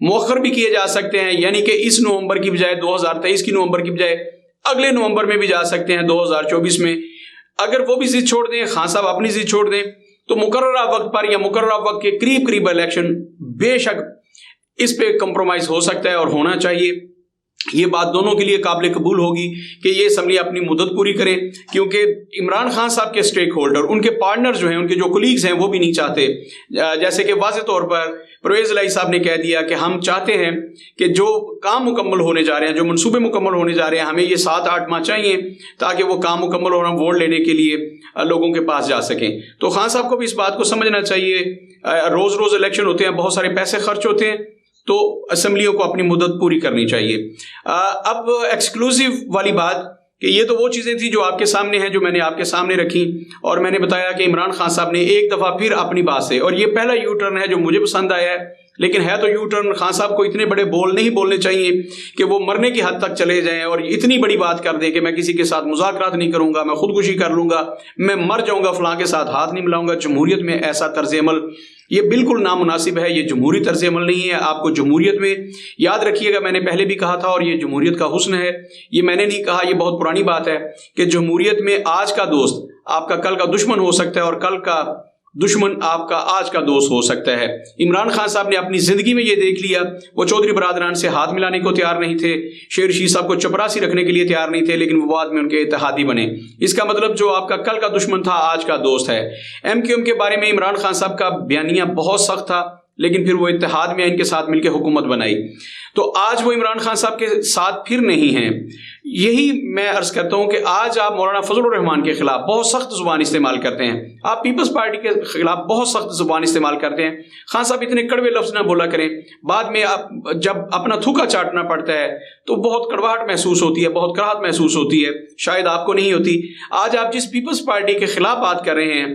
مؤخر بھی کیے جا سکتے ہیں، یعنی کہ اس نومبر کی بجائے 2023 کی نومبر کی بجائے اگلے نومبر میں بھی جا سکتے ہیں 2024 میں۔ اگر وہ بھی ضد چھوڑ دیں، خان صاحب اپنی ضد چھوڑ دیں، تو مقررہ وقت پر یا مقررہ وقت کے قریب الیکشن بے شک اس پہ کمپرومائز ہو سکتا ہے اور ہونا چاہیے۔ یہ بات دونوں کے لیے قابل قبول ہوگی کہ یہ اسمبلی اپنی مدت پوری کریں، کیونکہ عمران خان صاحب کے سٹیک ہولڈر، ان کے پارٹنر جو ہیں، ان کے جو کولیگز ہیں، وہ بھی نہیں چاہتے۔ جیسے کہ واضح طور پر پرویز الہی صاحب نے کہہ دیا کہ ہم چاہتے ہیں کہ جو کام مکمل ہونے جا رہے ہیں، جو منصوبے مکمل ہونے جا رہے ہیں، ہمیں یہ 7-8 ماہ چاہیے تاکہ وہ کام مکمل ہو رہا ووٹ لینے کے لیے لوگوں کے پاس جا سکیں۔ تو خان صاحب کو بھی اس بات کو سمجھنا چاہیے، روز روز الیکشن ہوتے ہیں، بہت سارے پیسے خرچ ہوتے ہیں، تو اسمبلیوں کو اپنی مدت پوری کرنی چاہیے۔ اب ایکسکلوسیو والی بات کہ یہ تو وہ چیزیں تھیں جو آپ کے سامنے ہیں، جو میں نے آپ کے سامنے رکھی، اور میں نے بتایا کہ عمران خان صاحب نے ایک دفعہ پھر اپنی بات سے، اور یہ پہلا یو ٹرن ہے جو مجھے پسند آیا ہے، لیکن ہے تو یو ٹرن، خان صاحب کو اتنے بڑے بول نہیں بولنے چاہیے کہ وہ مرنے کی حد تک چلے جائیں اور اتنی بڑی بات کر دیں کہ میں کسی کے ساتھ مذاکرات نہیں کروں گا، میں خودکشی کر لوں گا، میں مر جاؤں گا، فلاں کے ساتھ ہاتھ نہیں ملاؤں گا۔ جمہوریت میں ایسا طرز عمل یہ بالکل نامناسب ہے، یہ جمہوری طرز عمل نہیں ہے۔ آپ کو جمہوریت میں یاد رکھیے گا، میں نے پہلے بھی کہا تھا، اور یہ جمہوریت کا حسن ہے، یہ میں نے نہیں کہا، یہ بہت پرانی بات ہے کہ جمہوریت میں آج کا دوست آپ کا کل کا دشمن ہو سکتا ہے، اور کل کا دشمن آپ کا آج کا دوست ہو سکتا ہے۔ عمران خان صاحب نے اپنی زندگی میں یہ دیکھ لیا، وہ چودھری برادران سے ہاتھ ملانے کو تیار نہیں تھے، شیر شیح صاحب کو چپراسی رکھنے کے لیے تیار نہیں تھے، لیکن وہ بعد میں ان کے اتحادی بنے۔ اس کا مطلب جو آپ کا کل کا دشمن تھا آج کا دوست ہے۔ ایم کیو ایم کے بارے میں عمران خان صاحب کا بیانیہ بہت سخت تھا، لیکن پھر وہ اتحاد میں ان کے ساتھ مل کے حکومت بنائی، تو آج وہ عمران خان صاحب کے ساتھ پھر نہیں ہیں۔ یہی میں عرض کرتا ہوں کہ آج آپ مولانا فضل الرحمان کے خلاف بہت سخت زبان استعمال کرتے ہیں، آپ پیپلز پارٹی کے خلاف بہت سخت زبان استعمال کرتے ہیں۔ خان صاحب اتنے کڑوے لفظ نہ بولا کریں، بعد میں آپ جب اپنا تھوکا چاٹنا پڑتا ہے تو بہت کڑواہٹ محسوس ہوتی ہے، بہت کراہٹ محسوس ہوتی ہے، شاید آپ کو نہیں ہوتی۔ آج آپ جس پیپلز پارٹی کے خلاف بات کر رہے ہیں،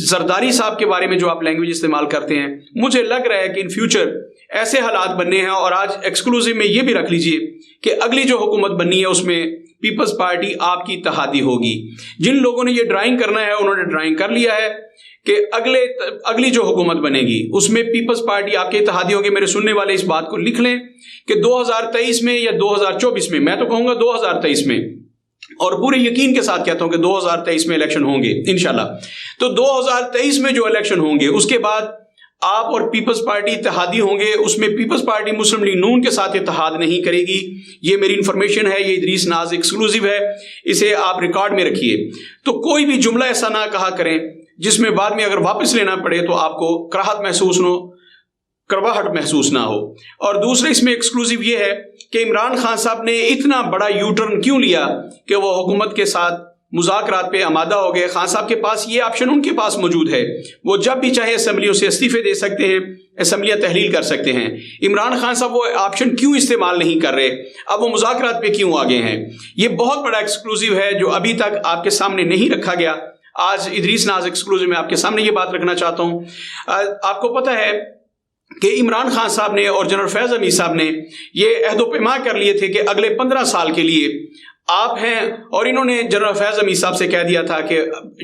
زرداری صاحب کے بارے میں جو آپ لینگویج استعمال کرتے ہیں، مجھے لگ رہا ہے کہ ان فیوچر ایسے حالات بننے ہیں، اور آج ایکسکلوزیو میں یہ بھی رکھ لیجئے کہ اگلی جو حکومت بننی ہے اس میں پیپلز پارٹی آپ کی اتحادی ہوگی۔ جن لوگوں نے یہ ڈرائنگ کرنا ہے انہوں نے ڈرائنگ کر لیا ہے کہ اگلی جو حکومت بنے گی اس میں پیپلز پارٹی آپ کے اتحادی ہوگی۔ میرے سننے والے اس بات کو لکھ لیں کہ 2023 میں یا 2024 میں، میں تو کہوں گا 2023 میں، اور پورے یقین کے ساتھ کہتا ہوں کہ 2023 میں الیکشن ہوں گے انشاءاللہ۔ تو 2023 میں جو الیکشن ہوں گے اس کے بعد آپ اور پیپلز پارٹی اتحادی ہوں گے، اس میں پیپلز پارٹی مسلم لیگ نون کے ساتھ اتحاد نہیں کرے گی۔ یہ میری انفارمیشن ہے، یہ ادریس ناز ایکسکلوزیو ہے، اسے آپ ریکارڈ میں رکھیے۔ تو کوئی بھی جملہ ایسا نہ کہا کریں جس میں بعد میں اگر واپس لینا پڑے تو آپ کو کراہٹ محسوس نہ ہو۔ اور دوسرے اس میں ایکسکلوزیو یہ ہے کہ عمران خان صاحب نے اتنا بڑا یو ٹرن کیوں لیا کہ وہ حکومت کے ساتھ مذاکرات پہ آمادہ ہو گئے۔ خان صاحب کے پاس یہ آپشن ان کے پاس موجود ہے، وہ جب بھی چاہے اسمبلیوں سے استعفے دے سکتے ہیں، اسمبلیاں تحلیل کر سکتے ہیں۔ عمران خان صاحب وہ آپشن کیوں استعمال نہیں کر رہے، اب وہ مذاکرات پہ کیوں آگے ہیں؟ یہ بہت بڑا ایکسکلوزیو ہے جو ابھی تک آپ کے سامنے نہیں رکھا گیا۔ آج ادریس ناز ایکسکلوزیو میں آپ کے سامنے یہ بات رکھنا چاہتا ہوں۔ آپ کو پتہ ہے کہ عمران خان صاحب نے اور جنرل فیض حمید صاحب نے یہ عہد و پیما کر لیے تھے کہ اگلے 15 سال کے لیے آپ ہیں، اور انہوں نے جنرل فیض حمید صاحب سے کہہ دیا تھا کہ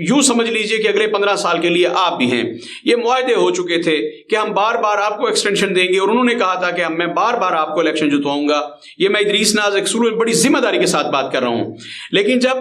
یوں سمجھ لیجئے کہ اگلے 15 سال کے لیے آپ بھی ہیں۔ یہ معاہدے ہو چکے تھے کہ ہم بار بار آپ کو ایکسٹینشن دیں گے، اور انہوں نے کہا تھا کہ میں بار بار آپ کو الیکشن جتواؤں گا۔ یہ میں ادریس ناز ایکسکلوزیو بڑی ذمہ داری کے ساتھ بات کر رہا ہوں۔ لیکن جب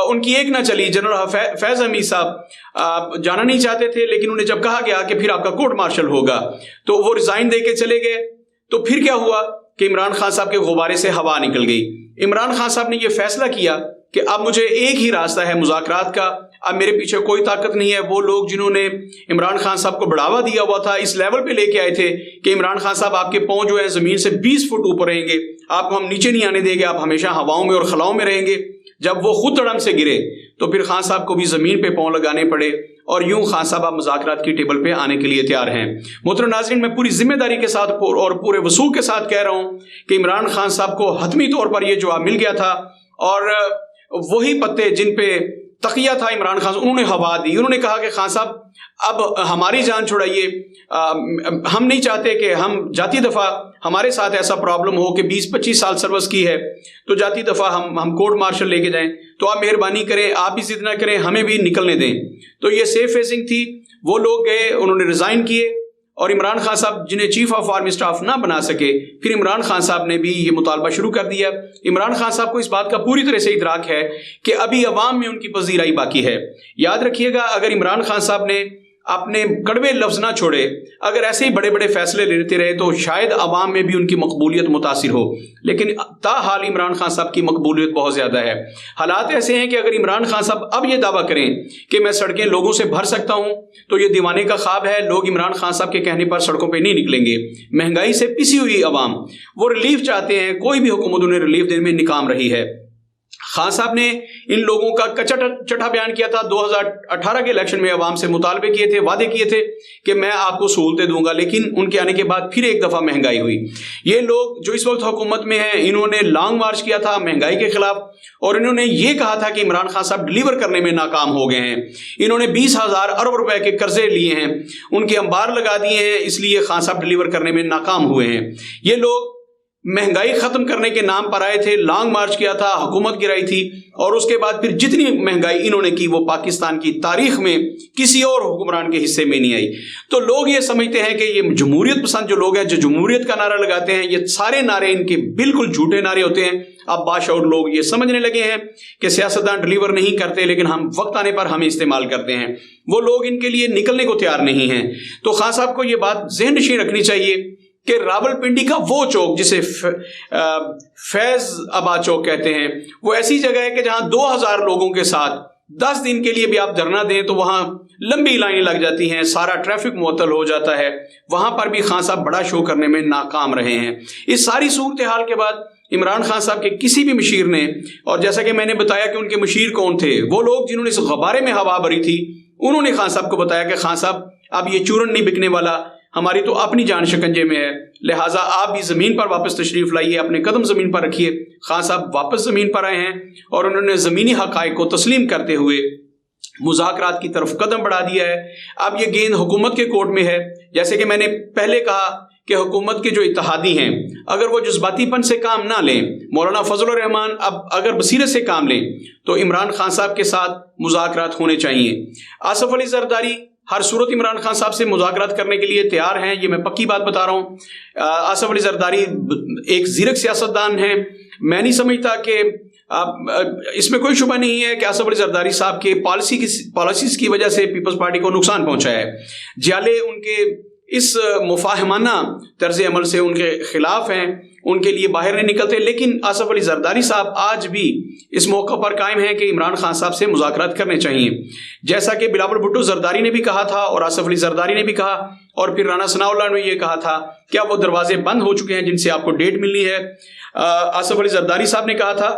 ان کی ایک نہ چلی، جنرل فیض حمید صاحب جانا نہیں چاہتے تھے، لیکن انہیں جب کہا گیا کہ پھر آپ کا کورٹ مارشل ہوگا تو وہ ریزائن دے کے چلے گئے۔ تو پھر کیا ہوا کہ عمران خان صاحب کے غبارے سے ہوا نکل گئی۔ عمران خان صاحب نے یہ فیصلہ کیا کہ اب مجھے ایک ہی راستہ ہے مذاکرات کا، اب میرے پیچھے کوئی طاقت نہیں ہے۔ وہ لوگ جنہوں نے عمران خان صاحب کو بڑھاوا دیا ہوا تھا، اس لیول پہ لے کے آئے تھے کہ عمران خان صاحب آپ کے پاؤں جو ہے زمین سے 20 فٹ اوپر رہیں گے، آپ کو ہم نیچے نہیں آنے دیں گے، آپ ہمیشہ ہواؤں میں اور خلاؤں میں رہیں گے۔ جب وہ خود دڑم سے گرے تو پھر خان صاحب کو بھی زمین پہ پاؤں لگانے پڑے، اور یوں خان صاحب آپ مذاکرات کی ٹیبل پہ آنے کے لیے تیار ہیں۔ محترم ناظرین، میں پوری ذمہ داری کے ساتھ اور پورے وثوق کے ساتھ کہہ رہا ہوں کہ عمران خان صاحب کو حتمی طور پر یہ جواب مل گیا تھا، اور وہی پتے جن پہ تقیہ تھا عمران خان، انہوں نے ہوا دی۔ انہوں نے کہا کہ خان صاحب اب ہماری جان چھڑائیے، ہم نہیں چاہتے کہ ہم جاتی دفعہ ہمارے ساتھ ایسا پرابلم ہو کہ 20-25 سال سروس کی ہے تو جاتی دفعہ ہم کورٹ مارشل لے کے جائیں، تو آپ مہربانی کریں، آپ بھی ضد نہ کریں، ہمیں بھی نکلنے دیں۔ تو یہ سیف فیسنگ تھی۔ وہ لوگ گئے، انہوں نے ریزائن کیے، اور عمران خان صاحب جنہیں چیف آف آرمی اسٹاف نہ بنا سکے، پھر عمران خان صاحب نے بھی یہ مطالبہ شروع کر دیا۔ عمران خان صاحب کو اس بات کا پوری طرح سے ادراک ہے کہ ابھی عوام میں ان کی پذیرائی باقی ہے۔ یاد رکھیے گا، اگر عمران خان صاحب نے اپنے کڑوے لفظ نہ چھوڑے، اگر ایسے ہی بڑے بڑے فیصلے لیتے رہے تو شاید عوام میں بھی ان کی مقبولیت متاثر ہو، لیکن تاحال عمران خان صاحب کی مقبولیت بہت زیادہ ہے۔ حالات ایسے ہیں کہ اگر عمران خان صاحب اب یہ دعویٰ کریں کہ میں سڑکیں لوگوں سے بھر سکتا ہوں تو یہ دیوانے کا خواب ہے۔ لوگ عمران خان صاحب کے کہنے پر سڑکوں پہ نہیں نکلیں گے۔ مہنگائی سے پسی ہوئی عوام، وہ ریلیف چاہتے ہیں، کوئی بھی حکومت انہیں ریلیف دینے میں ناکام رہی ہے۔ خان صاحب نے ان لوگوں کا چٹا بیان کیا تھا۔ 2018 کے الیکشن میں عوام سے مطالبے کیے تھے، وعدے کیے تھے کہ میں آپ کو سہولتیں دوں گا، لیکن ان کے آنے کے بعد پھر ایک دفعہ مہنگائی ہوئی۔ یہ لوگ جو اس وقت حکومت میں ہیں، انہوں نے لانگ مارچ کیا تھا مہنگائی کے خلاف، اور انہوں نے یہ کہا تھا کہ عمران خان صاحب ڈلیور کرنے میں ناکام ہو گئے ہیں۔ انہوں نے 20,000 ارب روپے کے قرضے لیے ہیں، ان کے انبار لگا دیے ہیں، اس لیے خان صاحب ڈلیور کرنے میں ناکام ہوئے ہیں۔ یہ لوگ مہنگائی ختم کرنے کے نام پر آئے تھے، لانگ مارچ کیا تھا، حکومت گرائی تھی، اور اس کے بعد پھر جتنی مہنگائی انہوں نے کی وہ پاکستان کی تاریخ میں کسی اور حکمران کے حصے میں نہیں آئی۔ تو لوگ یہ سمجھتے ہیں کہ یہ جمہوریت پسند جو لوگ ہیں، جو جمہوریت کا نعرہ لگاتے ہیں، یہ سارے نعرے ان کے بالکل جھوٹے نعرے ہوتے ہیں۔ اب باشعور لوگ یہ سمجھنے لگے ہیں کہ سیاستدان ڈلیور نہیں کرتے، لیکن ہم وقت آنے پر ہمیں استعمال کرتے ہیں۔ وہ لوگ ان کے لیے نکلنے کو تیار نہیں ہیں۔ تو خان صاحب کو یہ بات ذہن نشین رکھنی چاہیے کہ راول پنڈی کا وہ چوک جسے فیض آباد چوک کہتے ہیں، وہ ایسی جگہ ہے کہ جہاں 2000 لوگوں کے ساتھ 10 دن کے لیے بھی آپ دھرنا دیں تو وہاں لمبی لائنیں لگ جاتی ہیں، سارا ٹریفک معطل ہو جاتا ہے۔ وہاں پر بھی خان صاحب بڑا شو کرنے میں ناکام رہے ہیں۔ اس ساری صورتحال کے بعد عمران خان صاحب کے کسی بھی مشیر نے، اور جیسا کہ میں نے بتایا کہ ان کے مشیر کون تھے، وہ لوگ جنہوں نے اس غبارے میں ہوا بھری تھی، انہوں نے خان صاحب کو بتایا کہ خان صاحب اب یہ چورن نہیں بکنے والا، ہماری تو اپنی جان شکنجے میں ہے، لہٰذا آپ بھی زمین پر واپس تشریف لائیے، اپنے قدم زمین پر رکھیے۔ خان صاحب واپس زمین پر آئے ہیں اور انہوں نے زمینی حقائق کو تسلیم کرتے ہوئے مذاکرات کی طرف قدم بڑھا دیا ہے۔ اب یہ گیند حکومت کے کورٹ میں ہے۔ جیسے کہ میں نے پہلے کہا کہ حکومت کے جو اتحادی ہیں، اگر وہ جذباتی پن سے کام نہ لیں، مولانا فضل الرحمان اب اگر بصیرت سے کام لیں تو عمران خان صاحب کے ساتھ مذاکرات ہونے چاہیے۔ آصف علی زرداری ہر صورت عمران خان صاحب سے مذاکرات کرنے کے لیے تیار ہیں، یہ میں پکی بات بتا رہا ہوں۔ آصف علی زرداری ایک زیرک سیاستدان ہیں۔ میں نہیں سمجھتا کہ اس میں کوئی شبہ نہیں ہے کہ آصف علی زرداری صاحب کے پالیسیز کی وجہ سے پیپلز پارٹی کو نقصان پہنچا ہے۔ جیالے ان کے اس مفاہمانہ طرز عمل سے ان کے خلاف ہیں، ان کے لیے باہر نہیں نکلتے، لیکن آصف علی زرداری صاحب آج بھی اس موقع پر قائم ہیں کہ عمران خان صاحب سے مذاکرات کرنے چاہیے، جیسا کہ بلاول بھٹو زرداری نے بھی کہا تھا اور آصف علی زرداری نے بھی کہا، اور پھر رانا ثناء اللہ نے یہ کہا تھا کہ اب وہ دروازے بند ہو چکے ہیں جن سے آپ کو ڈیٹ ملنی ہے۔ آصف علی زرداری صاحب نے کہا تھا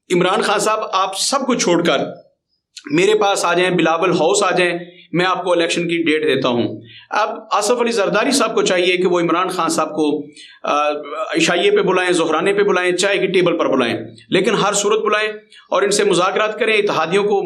عمران خان صاحب آپ سب کو چھوڑ کر میرے پاس آ جائیں، بلاول ہاؤس آ جائیں، میں آپ کو الیکشن کی ڈیٹ دیتا ہوں۔ اب آصف علی زرداری صاحب کو چاہیے کہ وہ عمران خان صاحب کو عشائیے پہ بلائیں، ظہرانے پہ بلائیں، چائے کی ٹیبل پر بلائیں، لیکن ہر صورت بلائیں اور ان سے مذاکرات کریں، اتحادیوں کو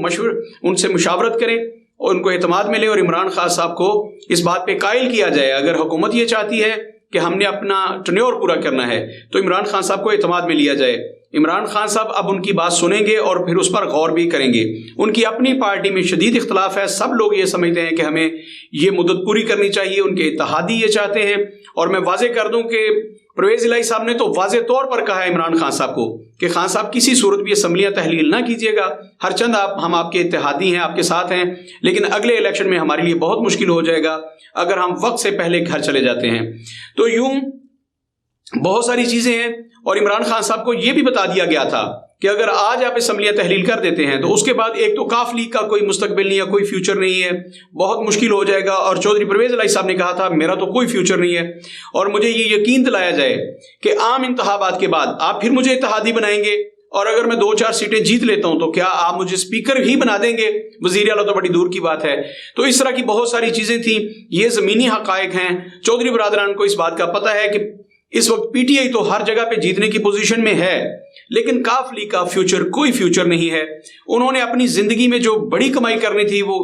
ان سے مشاورت کریں اور ان کو اعتماد ملے، اور عمران خان صاحب کو اس بات پہ قائل کیا جائے۔ اگر حکومت یہ چاہتی ہے کہ ہم نے اپنا ٹنیور پورا کرنا ہے تو عمران خان صاحب کو اعتماد میں لیا جائے۔ عمران خان صاحب اب ان کی بات سنیں گے اور پھر اس پر غور بھی کریں گے۔ ان کی اپنی پارٹی میں شدید اختلاف ہے، سب لوگ یہ سمجھتے ہیں کہ ہمیں یہ مدت پوری کرنی چاہیے، ان کے اتحادی یہ چاہتے ہیں۔ اور میں واضح کر دوں کہ پرویز الہی صاحب نے تو واضح طور پر کہا ہے عمران خان صاحب کو کہ خان صاحب کسی صورت بھی اسمبلیاں تحلیل نہ کیجیے گا، ہر چند ہم آپ کے اتحادی ہیں، آپ کے ساتھ ہیں، لیکن اگلے الیکشن میں ہمارے لیے بہت مشکل ہو جائے گا اگر ہم وقت سے پہلے گھر چلے جاتے ہیں۔ تو یوں بہت ساری چیزیں ہیں، اور عمران خان صاحب کو یہ بھی بتا دیا گیا تھا کہ اگر آج آپ اسمبلیاں تحلیل کر دیتے ہیں تو اس کے بعد ایک تو کاف لیگ کا کوئی مستقبل نہیں ہے، کوئی فیوچر نہیں ہے، بہت مشکل ہو جائے گا۔ اور چودھری پرویز الہی صاحب نے کہا تھا میرا تو کوئی فیوچر نہیں ہے، اور مجھے یہ یقین دلایا جائے کہ عام انتخابات کے بعد آپ پھر مجھے اتحادی بنائیں گے، اور اگر میں 2-4 سیٹیں جیت لیتا ہوں تو کیا آپ مجھے اسپیکر ہی بنا دیں گے؟ وزیر اعلیٰ تو بڑی دور کی بات ہے۔ تو اس طرح کی بہت ساری چیزیں تھیں، یہ زمینی حقائق ہیں۔ چودھری برادران کو اس بات کا پتہ ہے کہ اس وقت پی ٹی آئی تو ہر جگہ پہ جیتنے کی پوزیشن میں ہے، لیکن کاف لیگ کا فیوچر کوئی فیوچر نہیں ہے۔ انہوں نے اپنی زندگی میں جو بڑی کمائی کرنی تھی وہ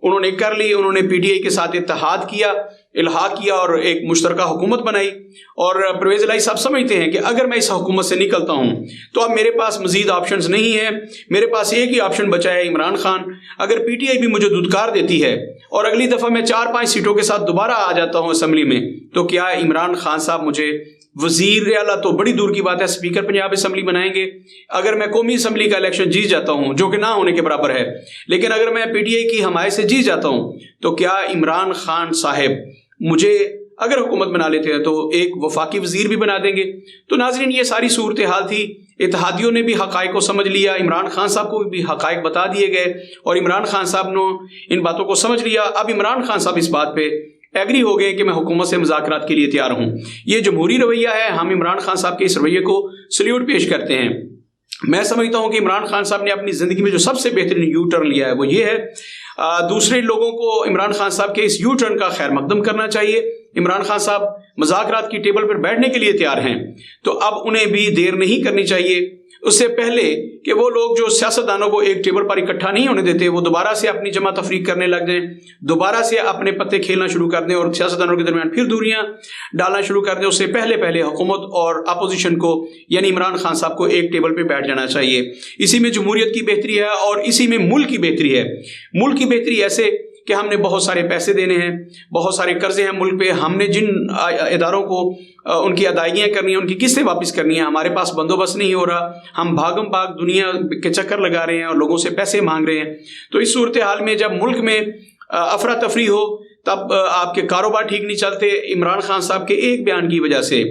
انہوں نے کر لی, انہوں نے پی ٹی آئی کے ساتھ اتحاد کیا, الحاق کیا اور ایک مشترکہ حکومت بنائی. اور پرویز الہی صاحب سمجھتے ہیں کہ اگر میں اس حکومت سے نکلتا ہوں تو اب میرے پاس مزید آپشنز نہیں ہیں, میرے پاس ایک ہی آپشن بچا ہے, عمران خان. اگر پی ٹی آئی بھی مجھے دھتکار دیتی ہے اور اگلی دفعہ میں 4-5 سیٹوں کے ساتھ دوبارہ آ جاتا ہوں اسمبلی میں, تو کیا عمران خان صاحب مجھے وزیر اعلیٰ تو بڑی دور کی بات ہے, اسپیکر پنجاب اسمبلی بنائیں گے؟ اگر میں قومی اسمبلی کا الیکشن جیت جاتا ہوں, جو کہ نہ ہونے کے برابر ہے, لیکن اگر میں پی ٹی آئی کی حمایت سے جیت جاتا ہوں, تو کیا عمران خان صاحب مجھے اگر حکومت بنا لیتے ہیں تو ایک وفاقی وزیر بھی بنا دیں گے؟ تو ناظرین, یہ ساری صورتحال تھی. اتحادیوں نے بھی حقائق کو سمجھ لیا, عمران خان صاحب کو بھی حقائق بتا دیے گئے اور عمران خان صاحب نے ان باتوں کو سمجھ لیا. اب عمران خان صاحب اس بات پہ ایگری ہو گئے کہ میں حکومت سے مذاکرات کے لیے تیار ہوں. یہ جمہوری رویہ ہے, ہم عمران خان صاحب کے اس رویے کو سلیوٹ پیش کرتے ہیں. میں سمجھتا ہوں کہ عمران خان صاحب نے اپنی زندگی میں جو سب سے بہترین یو ٹرن لیا ہے وہ یہ ہے. دوسرے لوگوں کو عمران خان صاحب کے اس یو ٹرن کا خیر مقدم کرنا چاہیے. عمران خان صاحب مذاکرات کی ٹیبل پر بیٹھنے کے لیے تیار ہیں, تو اب انہیں بھی دیر نہیں کرنی چاہیے. اس سے پہلے کہ وہ لوگ جو سیاستدانوں کو ایک ٹیبل پر اکٹھا نہیں ہونے دیتے, وہ دوبارہ سے اپنی جمع تفریق کرنے لگ جائیں, دوبارہ سے اپنے پتے کھیلنا شروع کر دیں اور سیاستدانوں کے درمیان پھر دوریاں ڈالنا شروع کر دیں, اس سے پہلے حکومت اور اپوزیشن کو یعنی عمران خان صاحب کو ایک ٹیبل پہ بیٹھ جانا چاہیے. اسی میں جمہوریت کی بہتری ہے اور اسی میں ملک کی بہتری ہے. ملک کی بہتری ایسے کہ ہم نے بہت سارے پیسے دینے ہیں, بہت سارے قرضے ہیں ملک پہ, ہم نے جن اداروں کو ان کی ادائیگیاں کرنی ہیں, ان کی قسطیں واپس کرنی ہیں, ہمارے پاس بندوبست نہیں ہو رہا, ہم بھاگم بھاگ دنیا کے چکر لگا رہے ہیں اور لوگوں سے پیسے مانگ رہے ہیں. تو اس صورتحال میں جب ملک میں افراتفری ہو تب آپ کے کاروبار ٹھیک نہیں چلتے. عمران خان صاحب کے ایک بیان کی وجہ سے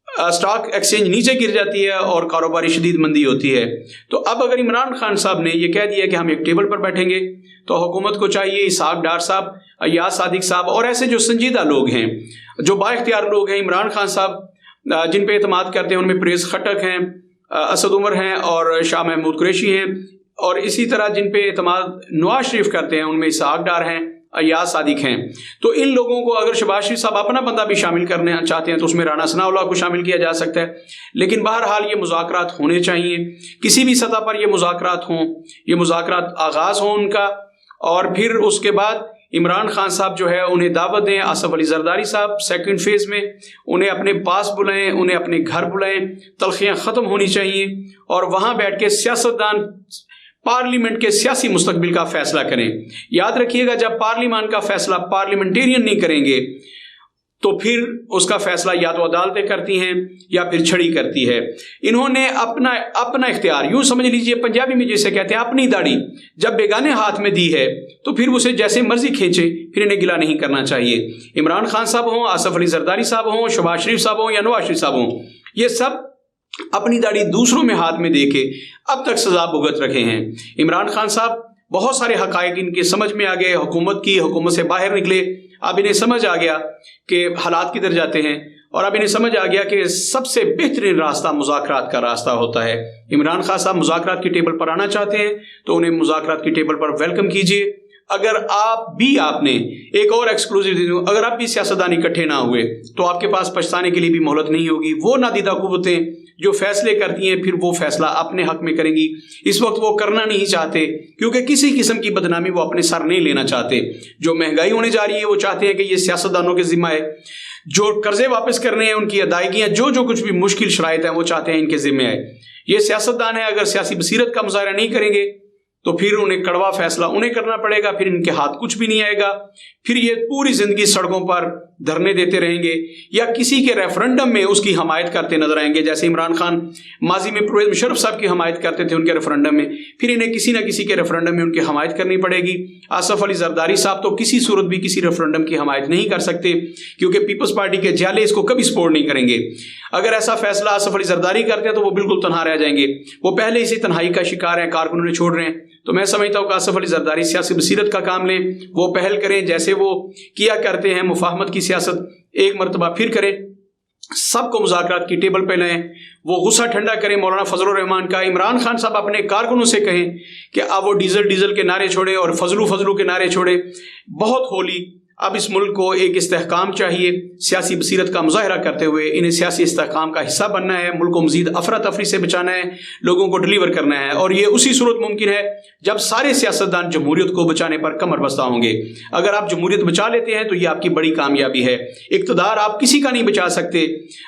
اسٹاک ایکسچینج نیچے گر جاتی ہے اور کاروباری شدید مندی ہوتی ہے. تو اب اگر عمران خان صاحب نے یہ کہہ دیا کہ ہم ایک ٹیبل پر بیٹھیں گے, تو حکومت کو چاہیے اسحاق ڈار صاحب, ایاز صادق صاحب اور ایسے جو سنجیدہ لوگ ہیں, جو با اختیار لوگ ہیں, عمران خان صاحب جن پہ اعتماد کرتے ہیں, ان میں پریز خٹک ہیں, اسد عمر ہیں اور شاہ محمود قریشی ہیں, اور اسی طرح جن پہ اعتماد نواز شریف کرتے ہیں, ان میں اسحاق ڈار ہیں, ایاز صادق ہیں. تو ان لوگوں کو اگر شہباز شریف صاحب اپنا بندہ بھی شامل کرنا چاہتے ہیں تو اس میں رانا ثناء اللہ کو شامل کیا جا سکتا ہے. لیکن بہرحال یہ مذاکرات ہونے چاہیے, کسی بھی سطح پر یہ مذاکرات ہوں, یہ مذاکرات آغاز ہوں ان کا, اور پھر اس کے بعد عمران خان صاحب جو ہے انہیں دعوت دیں, آصف علی زرداری صاحب سیکنڈ فیز میں, انہیں اپنے پاس بلائیں, انہیں اپنے گھر بلائیں, تلخیاں ختم ہونی چاہیے, اور وہاں بیٹھ کے سیاستدان پارلیمنٹ کے سیاسی مستقبل کا فیصلہ کریں. یاد رکھیے گا, جب پارلیمان کا فیصلہ پارلیمنٹیرین نہیں کریں گے تو پھر اس کا فیصلہ یا تو عدالتیں کرتی ہیں یا پھر چھڑی کرتی ہے. انہوں نے اپنا اختیار, یوں سمجھ لیجئے پنجابی میں جسے کہتے ہیں اپنی داڑھی, جب بیگانے ہاتھ میں دی ہے تو پھر اسے جیسے مرضی کھینچے, پھر انہیں گلا نہیں کرنا چاہیے. عمران خان صاحب ہوں, آصف علی زرداری صاحب ہوں, شہباز شریف صاحب ہوں یا نواز شریف صاحب ہوں, یہ سب اپنی داڑھی دوسروں میں ہاتھ میں دے کے اب تک سزا بھگت رکھے ہیں. عمران خان صاحب بہت سارے حقائق ان کے سمجھ میں آ گئے, حکومت سے باہر نکلے, اب انہیں سمجھ آ گیا کہ حالات کدھر جاتے ہیں, اور اب انہیں سمجھ آ گیا کہ سب سے بہترین راستہ مذاکرات کا راستہ ہوتا ہے. عمران خان صاحب مذاکرات کی ٹیبل پر آنا چاہتے ہیں تو انہیں مذاکرات کی ٹیبل پر ویلکم کیجیے. اگر آپ نے ایک اور ایکسکلوزیو دے دوں, اگر آپ بھی سیاستدان اکٹھے نہ ہوئے تو آپ کے پاس پچھتانے کے لیے بھی مہلت نہیں ہوگی. وہ نادیدہ قوتیں جو فیصلے کرتی ہیں پھر وہ فیصلہ اپنے حق میں کریں گی. اس وقت وہ کرنا نہیں چاہتے کیونکہ کسی قسم کی بدنامی وہ اپنے سر نہیں لینا چاہتے. جو مہنگائی ہونے جا رہی ہے وہ چاہتے ہیں کہ یہ سیاستدانوں کے ذمہ ہے, جو قرضے واپس کرنے ہیں ان کی ادائیگیاں, جو کچھ بھی مشکل شرائط ہیں وہ چاہتے ہیں ان کے ذمہ ہے. یہ سیاستدان ہیں, اگر سیاسی بصیرت کا مظاہرہ نہیں کریں گے تو پھر انہیں کڑوا فیصلہ انہیں کرنا پڑے گا, پھر ان کے ہاتھ کچھ بھی نہیں آئے گا. پھر یہ پوری زندگی سڑکوں پر دھرنے دیتے رہیں گے یا کسی کے ریفرنڈم میں اس کی حمایت کرتے نظر آئیں گے, جیسے عمران خان ماضی میں پرویز مشرف صاحب کی حمایت کرتے تھے ان کے ریفرنڈم میں, پھر انہیں کسی نہ کسی کے ریفرنڈم میں ان کی حمایت کرنی پڑے گی. آصف علی زرداری صاحب تو کسی صورت بھی کسی ریفرنڈم کی حمایت نہیں کر سکتے کیونکہ پیپلز پارٹی کے جالے اس کو کبھی سپورٹ نہیں کریں گے. اگر ایسا فیصلہ آصف علی زرداری کرتے ہیں تو وہ بالکل تنہا رہ جائیں گے. وہ پہلے اسی تنہائی کا شکار ہیں, کارکنوں نے چھوڑ رہے ہیں. تو میں سمجھتا ہوں کہ آصف علی زرداری سیاسی بصیرت کا کام لیں, وہ پہل کریں جیسے وہ کیا کرتے ہیں, مفاہمت کی سیاست ایک مرتبہ پھر کریں, سب کو مذاکرات کی ٹیبل پہ لائیں, وہ غصہ ٹھنڈا کریں مولانا فضل الرحمان کا. عمران خان صاحب اپنے کارکنوں سے کہیں کہ اب وہ ڈیزل کے نعرے چھوڑیں اور فضلو کے نعرے چھوڑیں. بہت ہولی, اب اس ملک کو ایک استحکام چاہیے، سیاسی بصیرت کا مظاہرہ کرتے ہوئے انہیں سیاسی استحکام کا حصہ بننا ہے، ملک کو مزید افراتفری سے بچانا ہے، لوگوں کو ڈلیور کرنا ہے، اور یہ اسی صورت ممکن ہے جب سارے سیاستدان جمہوریت کو بچانے پر کمر بستہ ہوں گے۔ اگر آپ جمہوریت بچا لیتے ہیں تو یہ آپ کی بڑی کامیابی ہے۔ اقتدار آپ کسی کا نہیں بچا سکتے،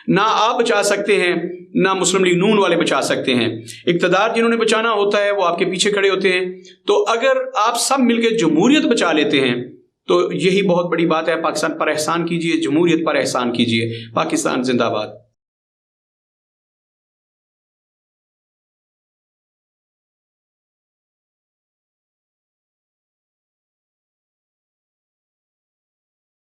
نہ آپ بچا سکتے ہیں، نہ مسلم لیگ نون والے بچا سکتے ہیں۔ اقتدار جنہوں نے بچانا ہوتا ہے وہ آپ کے پیچھے کھڑے ہوتے ہیں۔ تو اگر آپ سب مل کے جمہوریت بچا لیتے ہیں تو یہی بہت بڑی بات ہے۔ پاکستان پر احسان کیجئے، جمہوریت پر احسان کیجئے۔ پاکستان زندہ باد۔